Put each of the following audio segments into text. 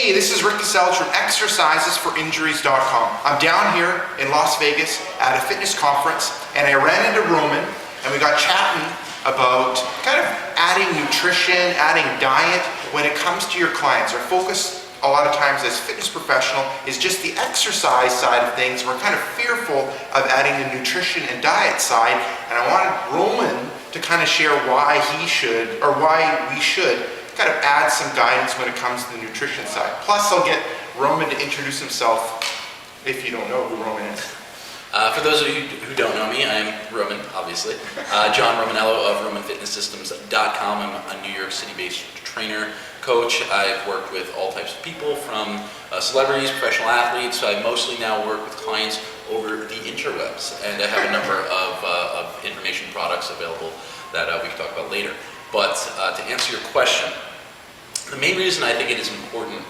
Hey, this is Rick DeSalge from exercisesforinjuries.com. I'm down here in Las Vegas at a fitness conference, and I ran into Roman, and we got chatting about kind of adding nutrition, adding diet when it comes to your clients. Our focus a lot of times as fitness professional is just the exercise side of things. We're kind of fearful of adding the nutrition and diet side, and I wanted Roman to kind of share why he should, or why we should kind of add some guidance when it comes to the nutrition side. Plus, I'll get Roman to introduce himself if you don't know who Roman is. For those of you who don't know me, I'm Roman, obviously. John Romaniello of RomanFitnessSystems.com. I'm a New York City-based trainer, coach. I've worked with all types of people, from celebrities, professional athletes. I mostly now work with clients over the interwebs, and I have a number of information products available that we can talk about later. But to answer your question, the main reason I think it is important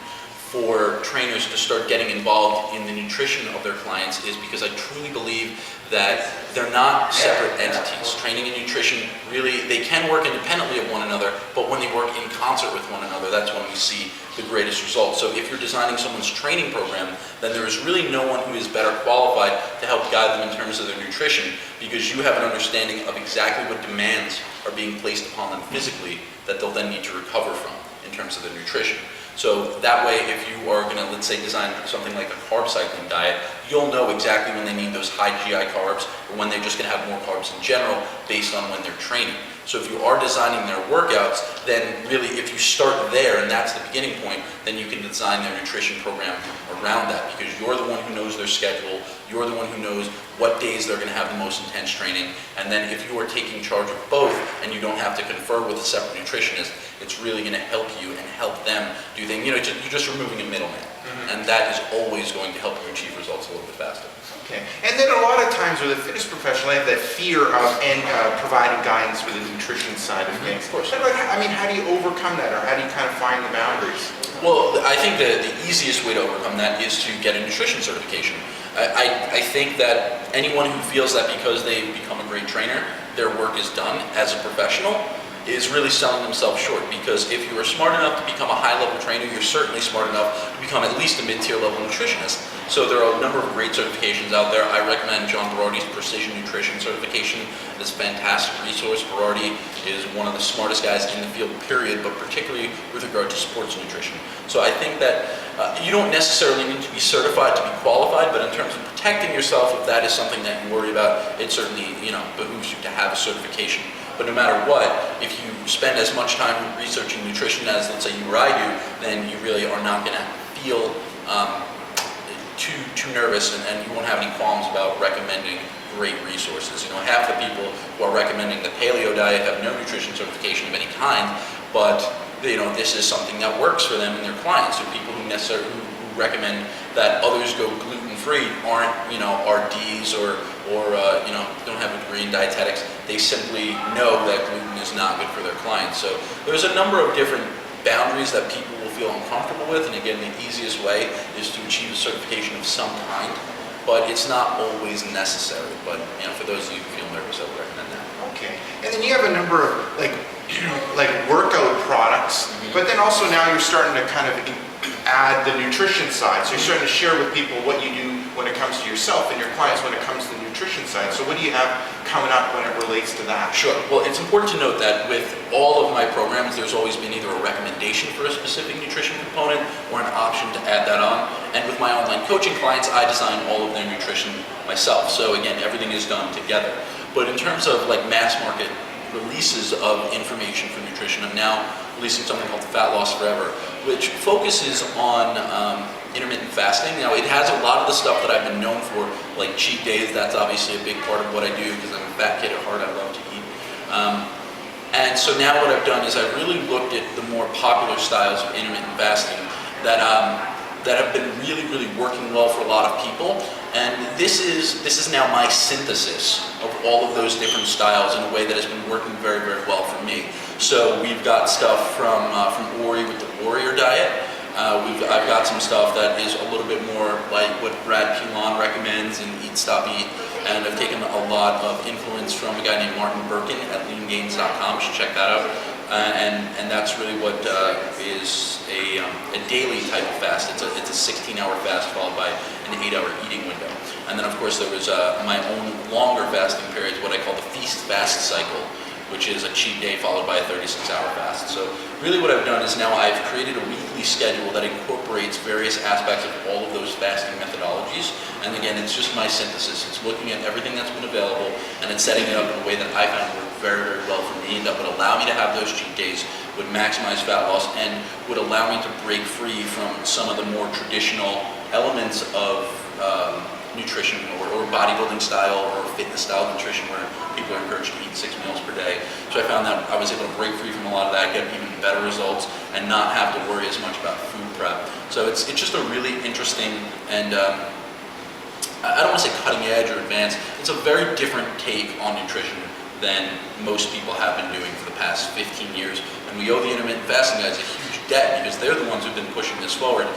for trainers to start getting involved in the nutrition of their clients is because I truly believe that they're not separate entities. Training and nutrition, really, they can work independently of one another, but when they work in concert with one another, that's when we see the greatest results. So if you're designing someone's training program, then there is really no one who is better qualified to help guide them in terms of their nutrition, because you have an understanding of exactly what demands are being placed upon them physically that they'll then need to recover from in terms of their nutrition. So that way, if you are going to, let's say, design something like a carb cycling diet, you'll know exactly when they need those high GI carbs or when they're just going to have more carbs in general based on when they're training. So if you are designing their workouts, then really if you start there and that's the beginning point, then you can design their nutrition program around that, because you're the one who knows their schedule, you're the one who knows what days they're going to have the most intense training, and then if you are taking charge of both and you don't have to confer with a separate nutritionist, it's really going to help you and help them do things. You know, you're just removing a middleman, and that is always going to help you achieve results a little bit faster. Okay. And then a lot of times with a fitness professional, I have that fear of providing guidance for the nutrition side of things. Of course. I mean, how do you overcome that, or how do you kind of find the boundaries? Well, I think the easiest way to overcome that is to get a nutrition certification. I think that anyone who feels that because they've become a great trainer, their work is done as a professional, is really selling themselves short, because if you are smart enough to become a high-level trainer, you're certainly smart enough to become at least a mid-tier level nutritionist. So there are a number of great certifications out there. I recommend John Berardi's Precision Nutrition certification. It's a fantastic resource. Berardi is one of the smartest guys in the field, period, but particularly with regard to sports nutrition. So I think that you don't necessarily need to be certified to be qualified, but in terms of protecting yourself, if that is something that you worry about, it certainly behooves you to have a certification. But no matter what, if you spend as much time researching nutrition as, let's say, you or I do, then you really are not going to feel too nervous, and you won't have any qualms about recommending great resources. You know, half the people who are recommending the paleo diet have no nutrition certification of any kind, but this is something that works for them and their clients. So people who recommend that others go gluten-free aren't RDs or don't have a degree in dietetics. They simply know that gluten is not good for their clients. So there's a number of different boundaries that people will feel uncomfortable with, and again, the easiest way is to achieve a certification of some kind, but it's not always necessary. But for those of you who feel nervous, I would recommend that. Okay. And then you have a number of like workout products, but then also now you're starting to kind of add the nutrition side. So you're starting to share with people what you do when it comes to yourself and your clients when it comes to the nutrition side. So what do you have coming up when it relates to that? Sure. Well, it's important to note that with all of my programs, there's always been either a recommendation for a specific nutrition component or an option to add that on. And with my online coaching clients, I design all of their nutrition myself. So again, everything is done together. But in terms of like mass market releases of information for nutrition, I'm now releasing something called Fat Loss Forever, which focuses on intermittent fasting. Now, it has a lot of the stuff that I've been known for, like cheat days. That's obviously a big part of what I do because I'm a fat kid at heart. I love to eat. And so now what I've done is I've really looked at the more popular styles of intermittent fasting that have been really, really working well for a lot of people. And this is now my synthesis of all of those different styles in a way that has been working very, very well for me. So we've got stuff from Ori with the Warrior Diet. I've got some stuff that is a little bit more like what Brad Pilon recommends in Eat, Stop, Eat. And I've taken a lot of influence from a guy named Martin Birkin at leangains.com. You should check that out. and that's really what is a daily type of fast. It's a 16-hour fast followed by an 8-hour eating window. And then of course there was my own longer fasting periods, what I call the feast-fast cycle, which is a cheat day followed by a 36-hour fast. So really what I've done is now I've created a weekly schedule that incorporates various aspects of all of those fasting methodologies. And again, it's just my synthesis. It's looking at everything that's been available and it's setting it up in a way that I found worked very, very well for me, that would allow me to have those cheat days, would maximize fat loss, and would allow me to break free from some of the more traditional elements of nutrition or bodybuilding style or fitness style nutrition where people are encouraged to eat 6 meals per day. So I found that I was able to break free from a lot of that, get even better results, and not have to worry as much about food prep. So it's just a really interesting and I don't want to say cutting edge or advanced. It's a very different take on nutrition than most people have been doing for the past 15 years. And we owe the intermittent fasting guys a huge debt because they're the ones who've been pushing this forward.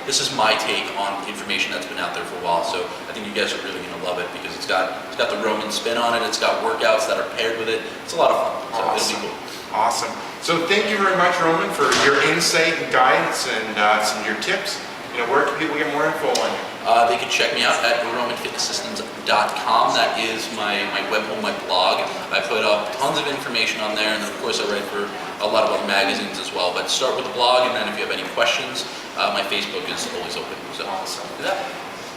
This is my take on information that's been out there for a while. So I think you guys are really going to love it because it's got the Roman spin on it. It's got workouts that are paired with it. It's a lot of fun. So Awesome. It'll be cool. Awesome. So thank you very much, Roman, for your insight and guidance and some of your tips. Where can people get more info on you? They can check me out at romanfitnesssystems.com. That is my web home, my blog. I put up tons of information on there, and then of course I write for a lot of other magazines as well. But start with the blog, and then if you have any questions, my Facebook is always open. So Awesome. do that.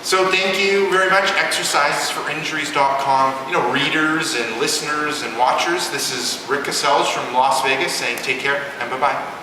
So thank you very much, exercisesforinjuries.com. Readers and listeners and watchers, this is Rick Cassels from Las Vegas saying take care and bye-bye.